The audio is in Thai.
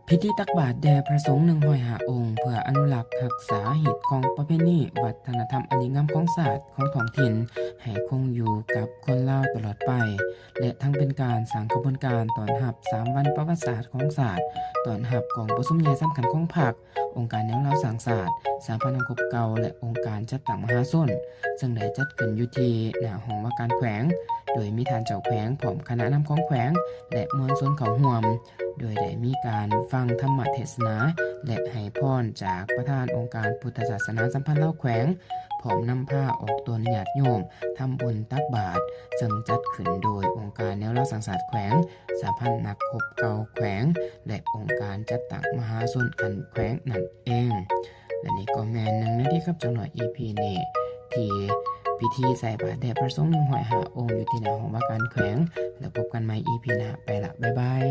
พิธีตักบาตรแด่พระสงฆ์105องค์เพื่ออนุรักษ์รักษาหีบของประเพณีวัฒนธรรมอันดีงามของศาสตร์ของท้องถิ่นให้คงอยู่กับคนลาวตลอดไปและทั้งเป็นการสร้างขบวนการต้อนรับ3วันประวัติศาสตร์ของศาสตร์ต้อนรับกองประชุมใหญ่สำคัญของพรรคองค์การแนวเราสร้างศาสตร์สาพันธ์คบเก่าและองค์การจัดตั้งมหาชนซึ่งได้จัดขึ้นอยู่ที่หน้าห้องว่าการแขวงโดยมีท่านเจ้าแขวงพร้อมคณะนำของแขวงและมวลชนเข้าร่วมโดยได้มีการฟังธรรมเทศนาและให้พรจากประธานองค์การพุทธศาสนาสัมพันธ์ลาวแขวงพร้อมนำผ้าออกตนญาติโยมทำบุญตักบาตรซึ่งจัดขึ้นโดยองค์การแนวเราสังสรรค์แขวงสาพันธ์นักคบเก่าแขวงและองค์การจัดตั้งมหาชนอันแขวงนั่นเองและนี่ก็แม่นหนึ่งในที่ครับจังหน่อย EP นี้ที่พิธีใส่บาตรแด่พระสงฆ์105องค์อยู่ที่หน้าห้องว่าการแขวงแล้วพบกันใหม่ EP หน้าไปละบ๊ายบาย